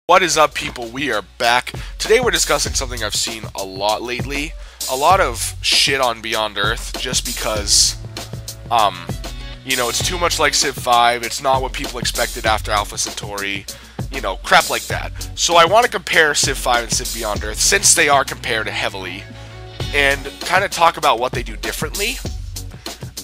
What is up, people? We are back. Today we're discussing something I've seen a lot lately. A lot of shit on Beyond Earth just because, it's too much like Civ 5, it's not what people expected after Alpha Centauri, crap like that. So I want to compare Civ 5 and Civ Beyond Earth, since they are compared heavily, and kind of talk about what they do differently.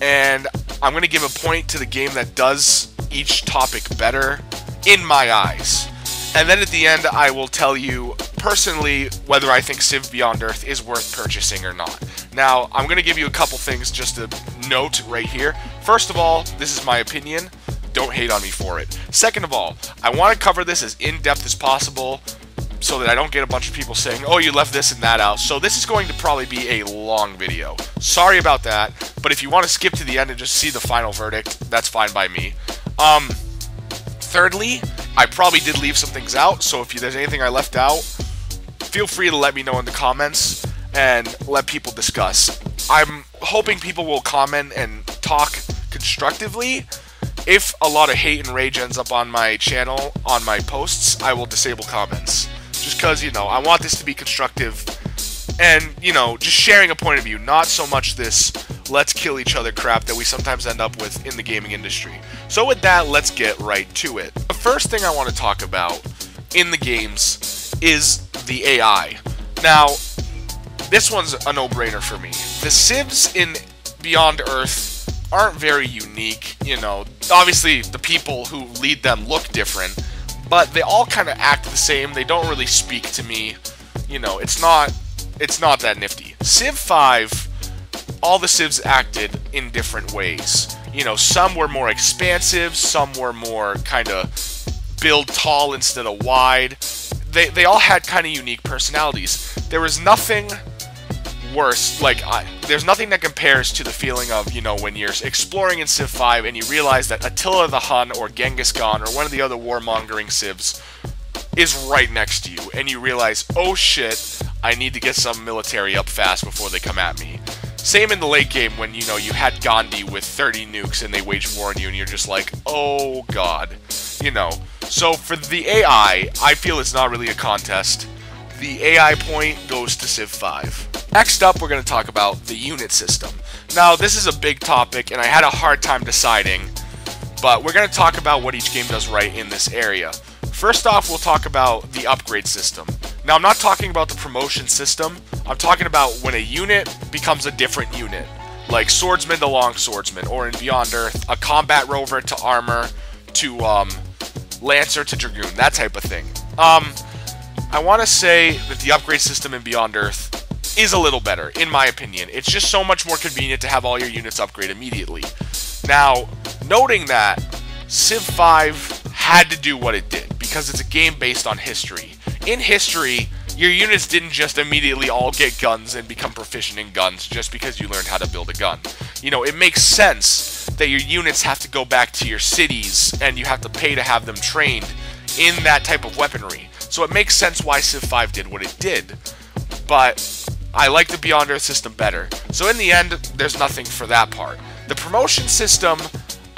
And I'm going to give a point to the game that does each topic better, in my eyes. And then at the end, I will tell you, personally, whether I think Civ Beyond Earth is worth purchasing or not. Now, I'm going to give you a couple things just to note right here. First of all, this is my opinion. Don't hate on me for it. Second of all, I want to cover this as in-depth as possible so that I don't get a bunch of people saying, oh, you left this and that out. So this is going to probably be a long video. Sorry about that, but if you want to skip to the end and just see the final verdict, that's fine by me. Thirdly, I probably did leave some things out, so if there's anything I left out, feel free to let me know in the comments and let people discuss. I'm hoping people will comment and talk constructively. If a lot of hate and rage ends up on my channel, on my posts, I will disable comments. Just because, I want this to be constructive and, just sharing a point of view, not so much this let's kill each other crap that we sometimes end up with in the gaming industry. So with that, let's get right to it. The first thing I want to talk about in the games is the AI. Now, this one's a no-brainer for me. The civs in Beyond Earth aren't very unique, Obviously, the people who lead them look different, but they all kind of act the same. They don't really speak to me. It's not that nifty. Civ 5, all the civs acted in different ways. Some were more expansive, some were more kind of build tall instead of wide. They all had kind of unique personalities. There was nothing worse, there's nothing that compares to the feeling of, when you're exploring in Civ 5 and you realize that Attila the Hun or Genghis Khan or one of the other warmongering civs is right next to you, and you realize, oh shit, I need to get some military up fast before they come at me. Same in the late game when, you had Gandhi with 30 nukes and they waged war on you and you're just like, oh god. So for the AI, I feel it's not really a contest. The AI point goes to Civ 5. Next up, we're going to talk about the unit system. Now, this is a big topic and I had a hard time deciding, but we're going to talk about what each game does right in this area. First off, we'll talk about the upgrade system. Now, I'm not talking about the promotion system. I'm talking about when a unit becomes a different unit, like Swordsman to Long Swordsman, or in Beyond Earth, a Combat Rover to Armor to Lancer to Dragoon, that type of thing. I want to say that the upgrade system in Beyond Earth is a little better, in my opinion. It's just so much more convenient to have all your units upgrade immediately. Now, noting that, Civ 5 had to do what it did, because it's a game based on history. In history, your units didn't just immediately all get guns and become proficient in guns just because you learned how to build a gun. It makes sense that your units have to go back to your cities and you have to pay to have them trained in that type of weaponry. So it makes sense why Civ 5 did what it did. But I like the Beyond Earth system better. So in the end, there's nothing for that part. The promotion system,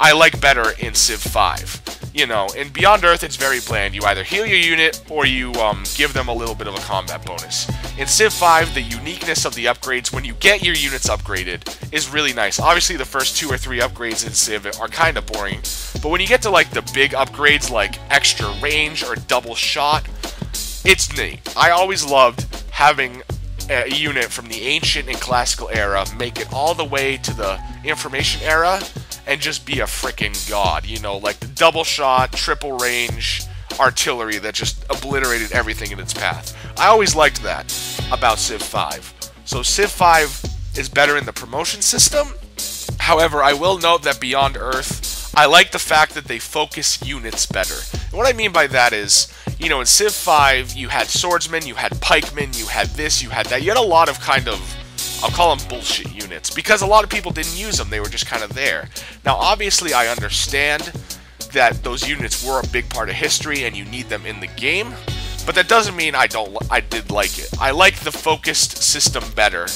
I like better in Civ 5. In Beyond Earth, it's very bland. You either heal your unit, or you give them a little bit of a combat bonus. In Civ 5, the uniqueness of the upgrades, when you get your units upgraded, is really nice. Obviously, the first 2 or 3 upgrades in Civ are kind of boring, but when you get to, the big upgrades, like extra range or double shot, it's neat. I always loved having a unit from the ancient and classical era make it all the way to the information era, and just be a freaking god, like the double shot, triple range artillery that just obliterated everything in its path. I always liked that about Civ 5. So Civ 5 is better in the promotion system. However, I will note that Beyond Earth, I like the fact that they focus units better. And what I mean by that is, in Civ 5, you had swordsmen, you had pikemen, you had this, you had that. You had a lot of kind of, I'll call them bullshit units, because a lot of people didn't use them, they were just kind of there. Now, obviously, I understand that those units were a big part of history and you need them in the game, but that doesn't mean I did like it. I like the focused system better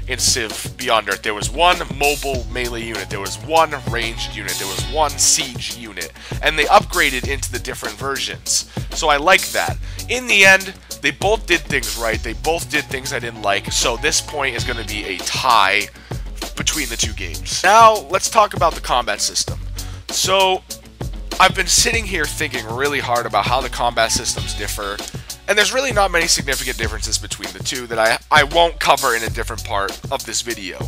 in Civ Beyond Earth. There was one mobile melee unit, there was one ranged unit, there was one siege unit, and they upgraded into the different versions. So I like that. In the end, they both did things right, they both did things I didn't like, so this point is going to be a tie between the two games. Now, let's talk about the combat system. So, I've been sitting here thinking really hard about how the combat systems differ, and there's really not many significant differences between the two that I won't cover in a different part of this video.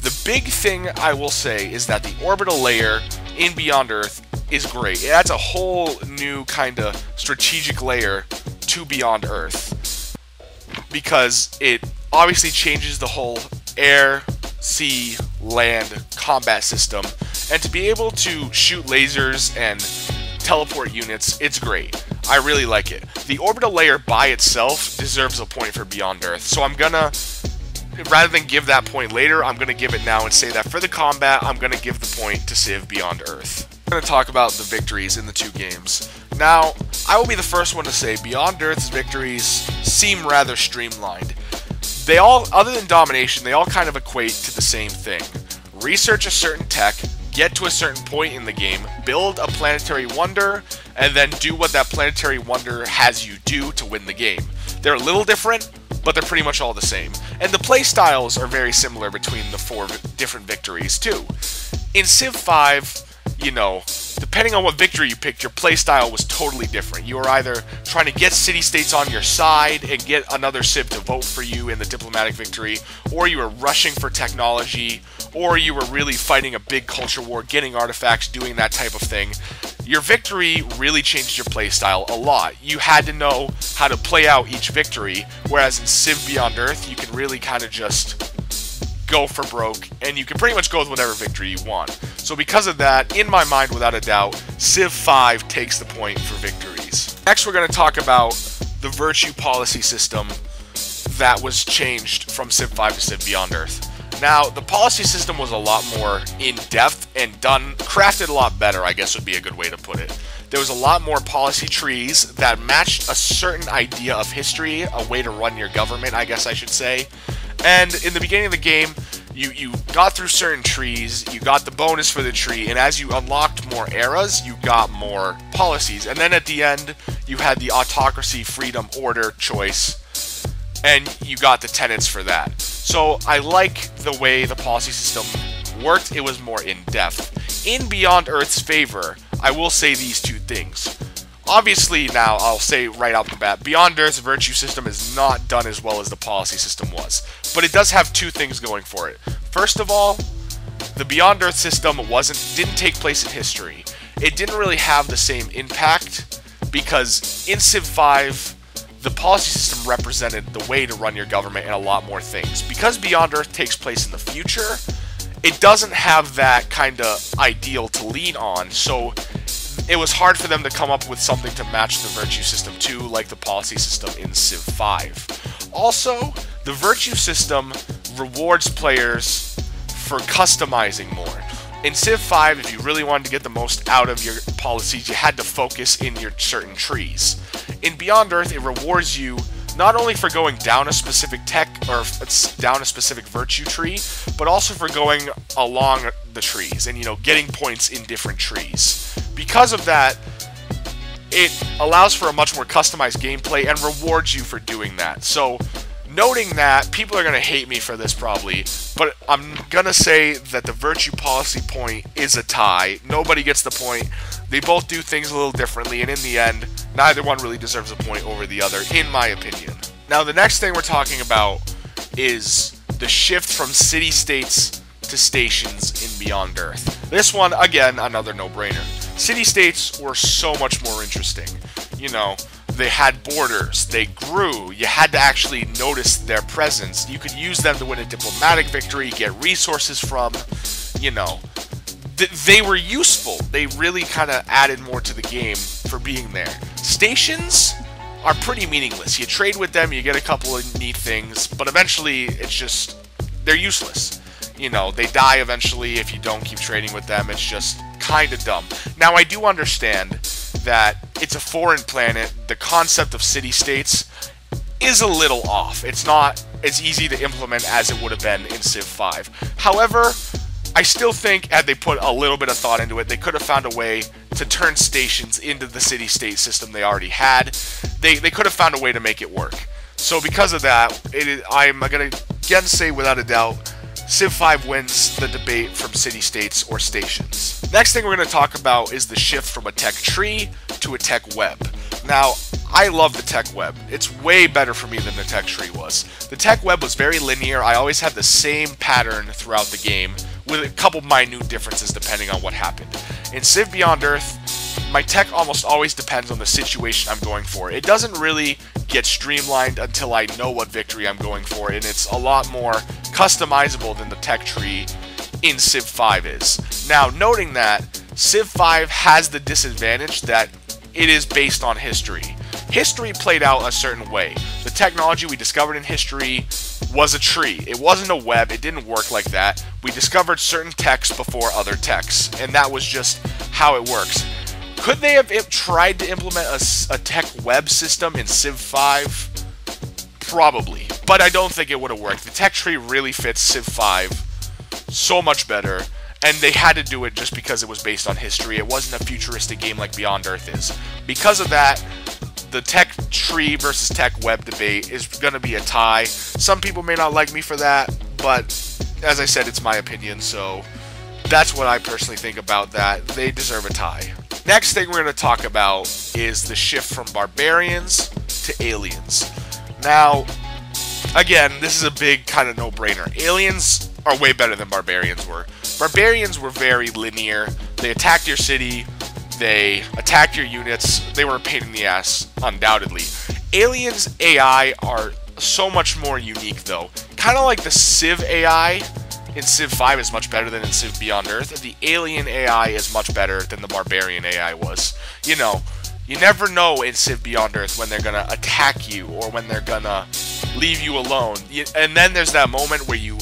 The big thing I will say is that the orbital layer in Beyond Earth is great. It adds a whole new kind of strategic layer to Beyond Earth, because it obviously changes the whole air, sea, land combat system, and to be able to shoot lasers and teleport units, it's great. I really like it. The orbital layer by itself deserves a point for Beyond Earth, so I'm gonna, rather than give that point later, I'm gonna give it now and say that for the combat, I'm gonna give the point to Civ Beyond Earth. I'm gonna talk about the victories in the two games. Now, I will be the first one to say Beyond Earth's victories seem rather streamlined. They all, other than domination, they all kind of equate to the same thing. Research a certain tech, get to a certain point in the game, build a planetary wonder, and then do what that planetary wonder has you do to win the game. They're a little different, but they're pretty much all the same. And the play styles are very similar between the four different victories too. In Civ 5, you know, depending on what victory you picked, your playstyle was totally different. You were either trying to get city-states on your side and get another civ to vote for you in the diplomatic victory, or you were rushing for technology, or you were really fighting a big culture war, getting artifacts, doing that type of thing. Your victory really changed your playstyle a lot. You had to know how to play out each victory, whereas in Civ Beyond Earth, you can really kind of just go for broke, and you can pretty much go with whatever victory you want. So because of that, in my mind, without a doubt, Civ 5 takes the point for victories. Next, we're going to talk about the virtue policy system that was changed from Civ 5 to Civ Beyond Earth. Now, the policy system was a lot more in-depth and crafted a lot better, I guess would be a good way to put it. There was a lot more policy trees that matched a certain idea of history, a way to run your government, I guess I should say. And in the beginning of the game, you got through certain trees, you got the bonus for the tree, and as you unlocked more eras, you got more policies. And then at the end, you had the autocracy, freedom, order choice, and you got the tenets for that. So I like the way the policy system worked. It was more in-depth. In Beyond Earth's favor, I will say these two things. Obviously, now, I'll say right off the bat, Beyond Earth's virtue system is not done as well as the policy system was. But it does have two things going for it. First of all, the Beyond Earth system didn't take place in history. It didn't really have the same impact, because in Civ 5, the policy system represented the way to run your government and a lot more things. Because Beyond Earth takes place in the future, it doesn't have that kind of ideal to lean on, so it was hard for them to come up with something to match the virtue system too, like the policy system in Civ 5. Also, the virtue system rewards players for customizing more. In Civ 5, if you really wanted to get the most out of your policies, you had to focus in your certain trees. In Beyond Earth, it rewards you not only for going down a specific tech or down a specific virtue tree, but also for going along the trees and, you know, getting points in different trees. Because of that, it allows for a much more customized gameplay and rewards you for doing that. So, noting that, people are going to hate me for this probably, but I'm going to say that the virtue policy point is a tie. Nobody gets the point. They both do things a little differently, and in the end, neither one really deserves a point over the other, in my opinion. Now, the next thing we're talking about is the shift from city-states to stations in Beyond Earth. This one, again, another no-brainer. City-states were so much more interesting. You know, they had borders, they grew, you had to actually notice their presence. You could use them to win a diplomatic victory, get resources from, you know. They were useful. They really kind of added more to the game for being there. Stations are pretty meaningless. You trade with them, you get a couple of neat things, but eventually it's just, they're useless. You know, they die eventually if you don't keep trading with them. It's just kind of dumb. Now, I do understand that it's a foreign planet. The concept of city-states is a little off. It's not as easy to implement as it would have been in Civ 5. However, I still think had they put a little bit of thought into it, they could have found a way to turn stations into the city-state system they already had. They could have found a way to make it work. So because of that, I'm going to again say without a doubt, Civ 5 wins the debate from city-states or stations. Next thing we're going to talk about is the shift from a tech tree to a tech web. Now, I love the tech web. It's way better for me than the tech tree was. The tech web was very linear. I always had the same pattern throughout the game, with a couple minute differences depending on what happened. In Civ Beyond Earth, my tech almost always depends on the situation I'm going for. It doesn't really get streamlined until I know what victory I'm going for, and it's a lot more customizable than the tech tree in Civ 5 is. Now, noting that, Civ 5 has the disadvantage that it is based on history. History played out a certain way. The technology we discovered in history was a tree. It wasn't a web. It didn't work like that. We discovered certain techs before other techs, and that was just how it works. Could they have tried to implement a tech web system in Civ 5? Probably, but I don't think it would have worked. The tech tree really fits Civ 5 so much better, and they had to do it just because it was based on history. It wasn't a futuristic game like Beyond Earth is. Because of that, the tech tree versus tech web debate is going to be a tie. Some people may not like me for that, but as I said, it's my opinion, so that's what I personally think about that. They deserve a tie. Next thing we're going to talk about is the shift from barbarians to aliens. Now, again, this is a big kind of no-brainer. Aliens are way better than barbarians were. Barbarians were very linear. They attacked your city, they attacked your units, they were a pain in the ass, undoubtedly. Aliens AI are so much more unique, though. Kind of like the Civ AI in Civ 5 is much better than in Civ Beyond Earth. The alien AI is much better than the barbarian AI was. You know, you never know in Civ Beyond Earth when they're gonna attack you or when they're gonna leave you alone. And then there's that moment where you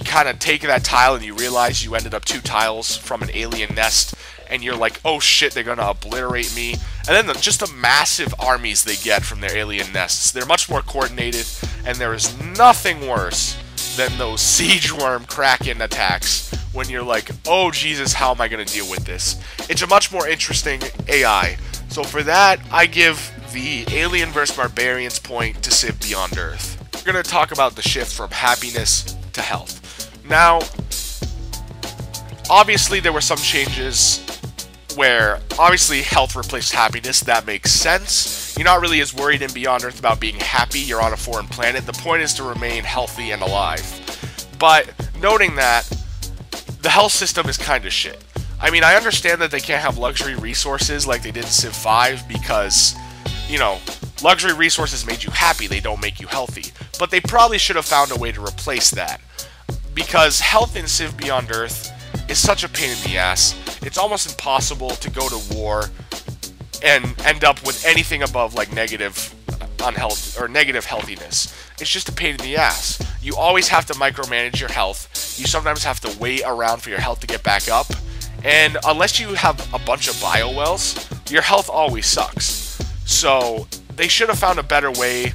kind of take that tile and you realize you ended up 2 tiles from an alien nest, and you're like, oh shit, they're gonna obliterate me. And then just the massive armies they get from their alien nests. They're much more coordinated, and there is nothing worse than those siege worm kraken attacks when you're like, oh Jesus, how am I gonna deal with this? It's a much more interesting AI. So for that, I give the alien vs barbarians point to Civ Beyond Earth. We're gonna talk about the shift from happiness to health. Now, obviously there were some changes where obviously health replaced happiness. That makes sense. You're not really as worried in Beyond Earth about being happy. You're on a foreign planet. The point is to remain healthy and alive. But noting that, the health system is kind of shit. I mean, I understand that they can't have luxury resources like they did in Civ 5 because, you know, luxury resources made you happy. They don't make you healthy. But they probably should have found a way to replace that, because health in Civ Beyond Earth is such a pain in the ass. It's almost impossible to go to war and end up with anything above like negative unhealth or negative healthiness. It's just a pain in the ass. You always have to micromanage your health. You sometimes have to wait around for your health to get back up. And unless you have a bunch of bio wells, your health always sucks. So they should have found a better way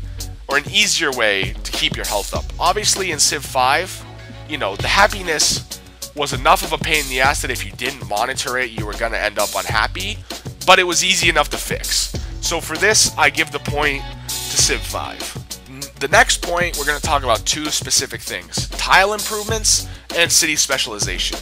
or an easier way to keep your health up. Obviously in Civ 5, you know, the happiness was enough of a pain in the ass that if you didn't monitor it, you were going to end up unhappy, but it was easy enough to fix. So for this, I give the point to Civ 5. The next point, we're going to talk about 2 specific things: tile improvements and city specialization.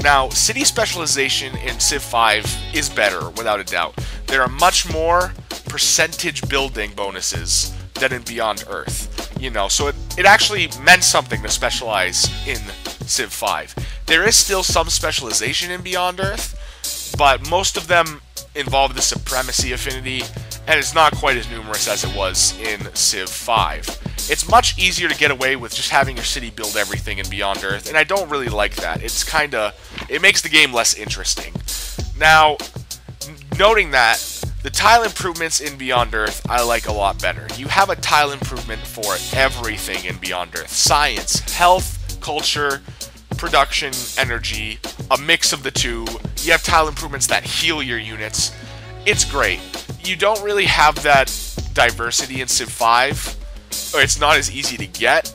Now, city specialization in Civ 5 is better, without a doubt. There are much more percentage building bonuses than in Beyond Earth. You know, so it actually meant something to specialize in Civ 5. There is still some specialization in Beyond Earth, but most of them involve the supremacy affinity, and it's not quite as numerous as it was in Civ 5. It's much easier to get away with just having your city build everything in Beyond Earth, and I don't really like that. It makes the game less interesting. Now, noting that, the tile improvements in Beyond Earth I like a lot better. You have a tile improvement for everything in Beyond Earth. Science, health, culture, production, energy, a mix of the two. You have tile improvements that heal your units. It's great. You don't really have that diversity in Civ 5, or it's not as easy to get.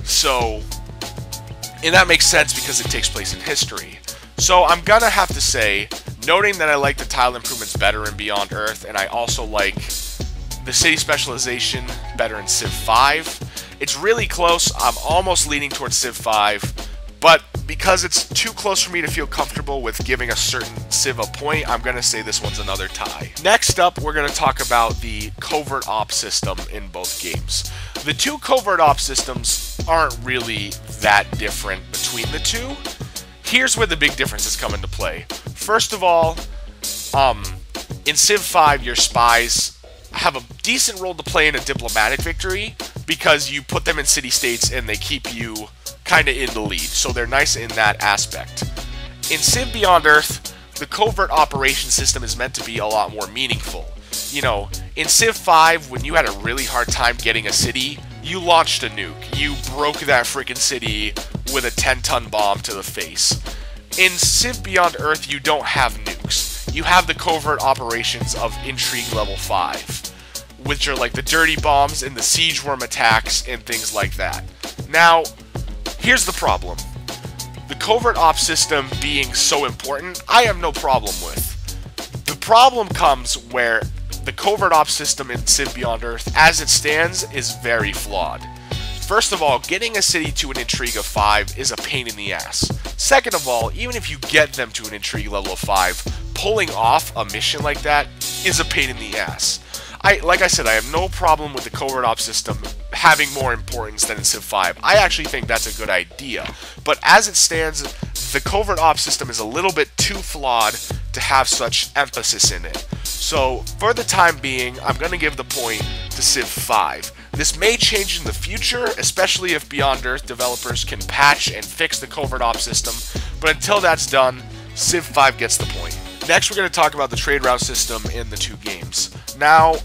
So, and that makes sense because it takes place in history. So I'm gonna have to say, noting that I like the tile improvements better in Beyond Earth, and I also like the city specialization better in Civ 5. It's really close. I'm almost leaning towards Civ 5, but because it's too close for me to feel comfortable with giving a certain civ a point, I'm going to say this one's another tie. Next up, we're going to talk about the covert op system in both games. The two covert op systems aren't really that different between the two. Here's where the big differences come into play. First of all, in Civ 5, your spies have a decent role to play in a diplomatic victory because you put them in city-states and they keep you kind of in the lead, so they're nice in that aspect. In Civ Beyond Earth, the covert operation system is meant to be a lot more meaningful. You know, in Civ 5, when you had a really hard time getting a city, you launched a nuke. You broke that freaking city with a 10-ton bomb to the face. In Civ Beyond Earth, you don't have nukes. You have the covert operations of Intrigue Level 5, which are like the dirty bombs and the siege worm attacks and things like that. Now, here's the problem. The covert op system being so important, I have no problem with. The problem comes where the covert op system in Civ Beyond Earth, as it stands, is very flawed. First of all, getting a city to an intrigue of 5 is a pain in the ass. Second of all, even if you get them to an intrigue level of 5, pulling off a mission like that is a pain in the ass. Like I said, I have no problem with the covert op system having more importance than in Civ 5. I actually think that's a good idea. But as it stands, the covert op system is a little bit too flawed to have such emphasis in it. So, for the time being, I'm going to give the point to Civ 5. This may change in the future, especially if Beyond Earth developers can patch and fix the covert op system, but until that's done, Civ 5 gets the point. Next, we're going to talk about the trade route system in the two games. Now,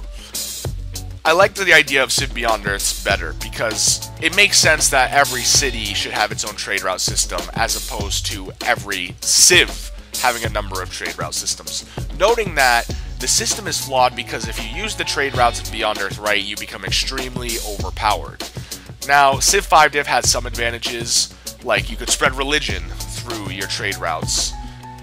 I like the idea of Civ Beyond Earth's better because it makes sense that every city should have its own trade route system as opposed to every Civ having a number of trade route systems. Noting that the system is flawed because if you use the trade routes in Beyond Earth right, you become extremely overpowered. Now, Civ 5 Div had some advantages, like you could spread religion through your trade routes,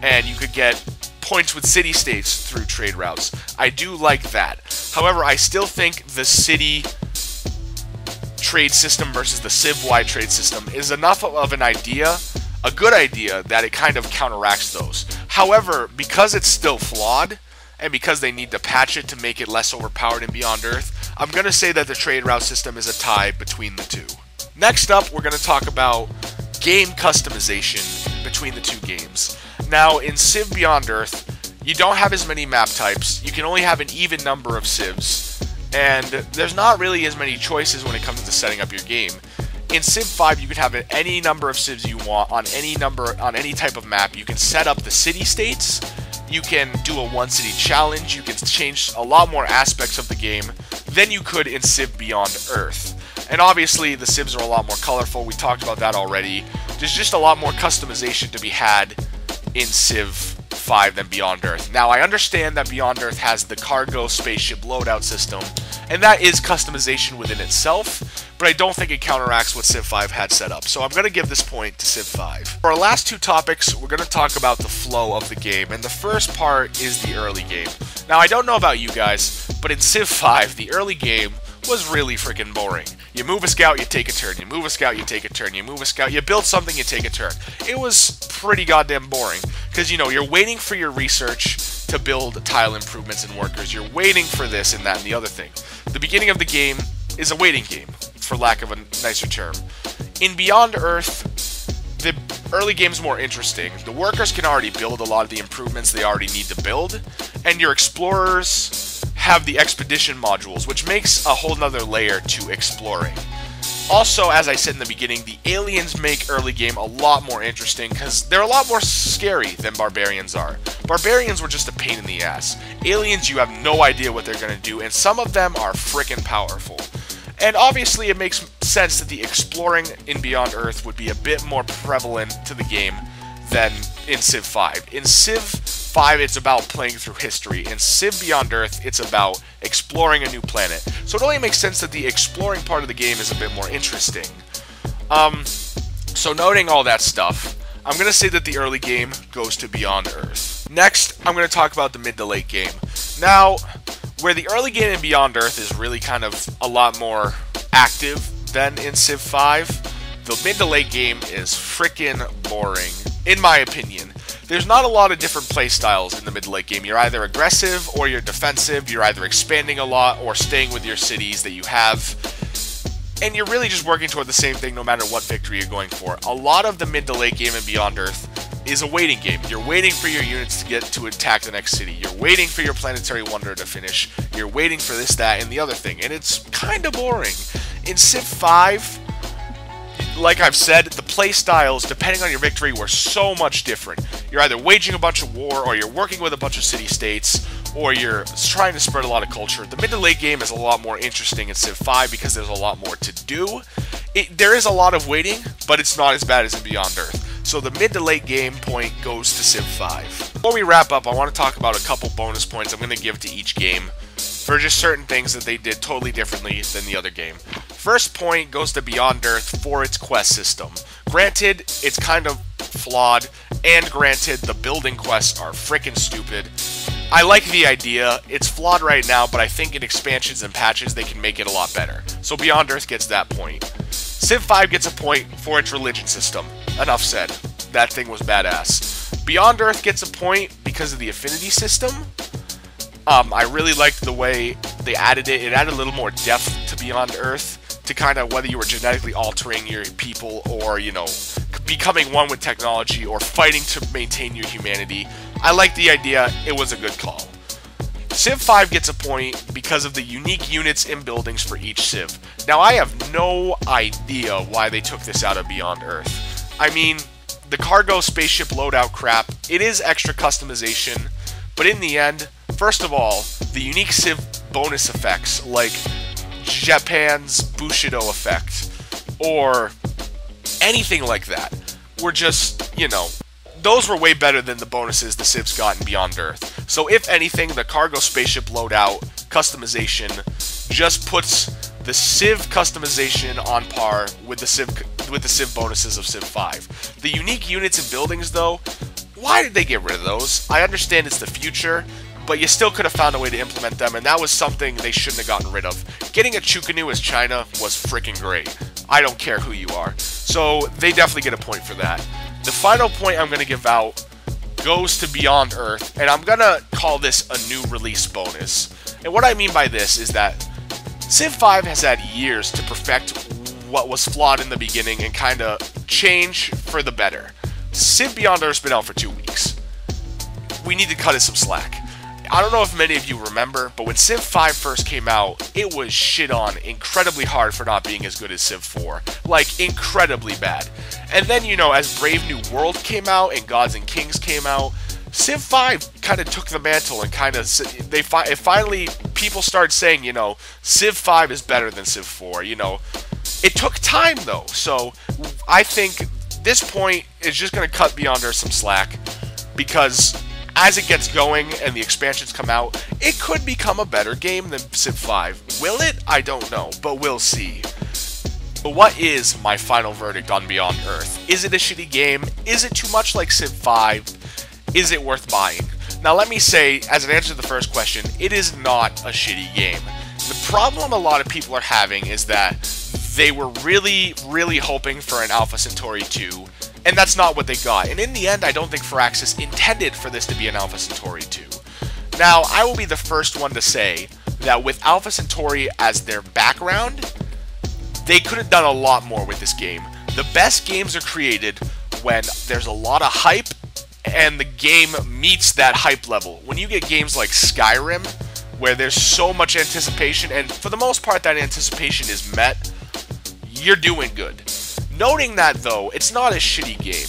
and you could get points with city-states through trade routes. I do like that. However, I still think the city trade system versus the Civ-wide trade system is enough of an idea, a good idea, that it kind of counteracts those. However, because it's still flawed, and because they need to patch it to make it less overpowered in Beyond Earth, I'm going to say that the trade route system is a tie between the two. Next up, we're going to talk about game customization between the two games. Now, in Civ Beyond Earth, you don't have as many map types, you can only have an even number of civs, and there's not really as many choices when it comes to setting up your game. In Civ 5, you can have any number of civs you want on any type of map. You can set up the city-states, you can do a one-city challenge, you can change a lot more aspects of the game than you could in Civ Beyond Earth. And obviously, the civs are a lot more colorful, we talked about that already. There's just a lot more customization to be had in Civ 5 than Beyond Earth. Now, I understand that Beyond Earth has the cargo spaceship loadout system, and that is customization within itself, but I don't think it counteracts what Civ 5 had set up, so I'm going to give this point to Civ 5. For our last two topics, we're going to talk about the flow of the game, and the first part is the early game. Now, I don't know about you guys, but in Civ 5, the early game was really freaking boring. You move a scout, you take a turn. You move a scout, you take a turn. You move a scout, you build something, you take a turn. It was pretty goddamn boring. Because, you know, you're waiting for your research to build tile improvements and workers. You're waiting for this and that and the other thing. The beginning of the game is a waiting game, for lack of a nicer term. In Beyond Earth, the early game's more interesting. The workers can already build a lot of the improvements they already need to build. And your explorers have the expedition modules, which makes a whole nother layer to exploring. Also, as I said in the beginning, the aliens make early game a lot more interesting because they're a lot more scary than barbarians are. Barbarians were just a pain in the ass. Aliens, you have no idea what they're going to do, and some of them are frickin' powerful. And obviously, it makes sense that the exploring in Beyond Earth would be a bit more prevalent to the game than in Civ 5. In Civ 5, it's about playing through history. In Civ Beyond Earth, it's about exploring a new planet. So it only makes sense that the exploring part of the game is a bit more interesting. So noting all that stuff, I'm going to say that the early game goes to Beyond Earth. Next, I'm going to talk about the mid to late game. Now, where the early game in Beyond Earth is really kind of a lot more active than in Civ 5, the mid to late game is freaking boring, in my opinion. There's not a lot of different playstyles in the mid to late game. You're either aggressive or you're defensive, you're either expanding a lot or staying with your cities that you have, and you're really just working toward the same thing no matter what victory you're going for. A lot of the mid to late game in Beyond Earth is a waiting game. You're waiting for your units to get to attack the next city. You're waiting for your planetary wonder to finish. You're waiting for this, that, and the other thing, and it's kind of boring. In Civ 5, like I've said, the play styles, depending on your victory, were so much different. You're either waging a bunch of war, or you're working with a bunch of city-states, or you're trying to spread a lot of culture. The mid to late game is a lot more interesting in Civ 5 because there's a lot more to do. There is a lot of waiting, but it's not as bad as in Beyond Earth. So the mid to late game point goes to Civ 5. Before we wrap up, I want to talk about a couple bonus points I'm going to give to each game for just certain things that they did totally differently than the other game. First point goes to Beyond Earth for its quest system. Granted, it's kind of flawed, and granted, the building quests are freaking stupid. I like the idea. It's flawed right now, but I think in expansions and patches they can make it a lot better. So Beyond Earth gets that point. Civ 5 gets a point for its religion system. Enough said. That thing was badass. Beyond Earth gets a point because of the affinity system. I really liked the way they added it. It added a little more depth to Beyond Earth, to kind of whether you were genetically altering your people or, you know, becoming one with technology or fighting to maintain your humanity. I like the idea. It was a good call. Civ 5 gets a point because of the unique units and buildings for each Civ. Now, I have no idea why they took this out of Beyond Earth. I mean, the cargo spaceship loadout crap, it is extra customization, but in the end, first of all, the unique Civ bonus effects, like Japan's Bushido effect, or anything like that, were just, you know, those were way better than the bonuses the Civs got in Beyond Earth. So if anything, the cargo spaceship loadout customization just puts the Civ customization on par with the Civ bonuses of Civ 5. The unique units and buildings, though, why did they get rid of those? I understand it's the future, but you still could have found a way to implement them, and that was something they shouldn't have gotten rid of. Getting a Chukanu as China was freaking great. I don't care who you are. So they definitely get a point for that. The final point I'm going to give out goes to Beyond Earth, and I'm going to call this a new release bonus. And what I mean by this is that Civ 5 has had years to perfect what was flawed in the beginning and kind of change for the better. Civ Beyond Earth's been out for 2 weeks. We need to cut it some slack. I don't know if many of you remember, but when Civ 5 first came out, it was shit on incredibly hard for not being as good as Civ 4. Like, incredibly bad. And then, you know, as Brave New World came out and Gods and Kings came out, Civ 5 kind of took the mantle and kind of, finally, people started saying, you know, Civ 5 is better than Civ 4, you know. It took time, though, so I think this point is just going to cut Beyond Earth some slack, because as it gets going and the expansions come out, it could become a better game than Civ 5. Will it? I don't know, but we'll see. But what is my final verdict on Beyond Earth? Is it a shitty game? Is it too much like Civ 5? Is it worth buying? Now let me say, as an answer to the first question, it is not a shitty game. The problem a lot of people are having is that they were really, really hoping for an Alpha Centauri 2, and that's not what they got. And in the end, I don't think Firaxis intended for this to be an Alpha Centauri 2. Now, I will be the first one to say that with Alpha Centauri as their background, they could have done a lot more with this game. The best games are created when there's a lot of hype and the game meets that hype level. When you get games like Skyrim, where there's so much anticipation, and for the most part that anticipation is met, you're doing good. Noting that, though, it's not a shitty game.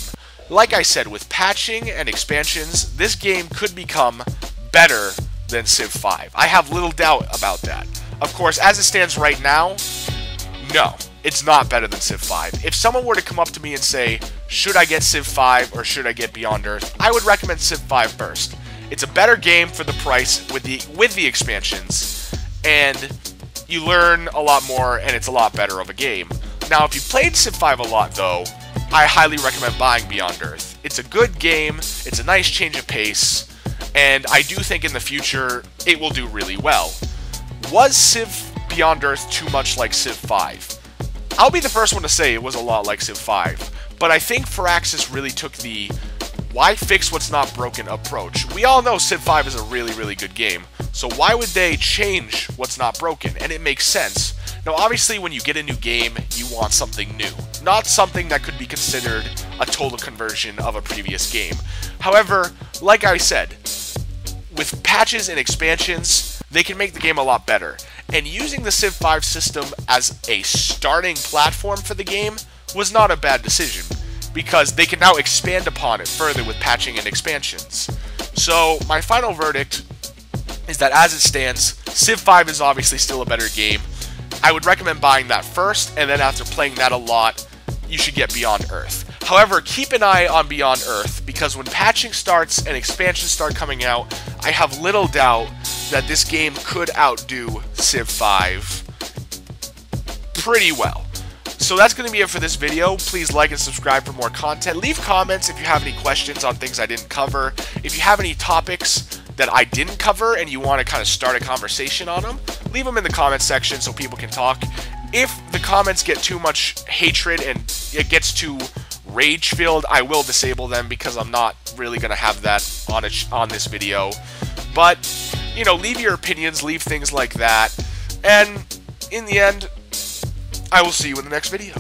Like I said, with patching and expansions, this game could become better than Civ 5. I have little doubt about that. Of course, as it stands right now, no, it's not better than Civ 5. If someone were to come up to me and say, should I get Civ 5 or should I get Beyond Earth, I would recommend Civ 5 first. It's a better game for the price with the expansions, and you learn a lot more, and it's a lot better of a game. Now, if you played Civ 5 a lot, though, I highly recommend buying Beyond Earth. It's a good game, it's a nice change of pace, and I do think in the future it will do really well. Was Civ Beyond Earth too much like Civ 5? I'll be the first one to say it was a lot like Civ 5, but I think Firaxis really took the why fix what's not broken approach. We all know Civ 5 is a really, really good game, so why would they change what's not broken? And it makes sense. Now, obviously, when you get a new game, you want something new, not something that could be considered a total conversion of a previous game. However, like I said, with patches and expansions, they can make the game a lot better. And using the Civ 5 system as a starting platform for the game was not a bad decision, because they can now expand upon it further with patching and expansions. So, my final verdict is that as it stands, Civ 5 is obviously still a better game. I would recommend buying that first, and then after playing that a lot, you should get Beyond Earth. However, keep an eye on Beyond Earth, because when patching starts and expansions start coming out, I have little doubt that this game could outdo Civ 5 pretty well. So that's going to be it for this video. Please like and subscribe for more content. Leave comments if you have any questions on things I didn't cover. If you have any topics that I didn't cover and you want to kind of start a conversation on them, leave them in the comments section so people can talk. If the comments get too much hatred and it gets too rage-filled, I will disable them, because I'm not really going to have that on this video. But, you know, leave your opinions, leave things like that, and in the end, I will see you in the next video.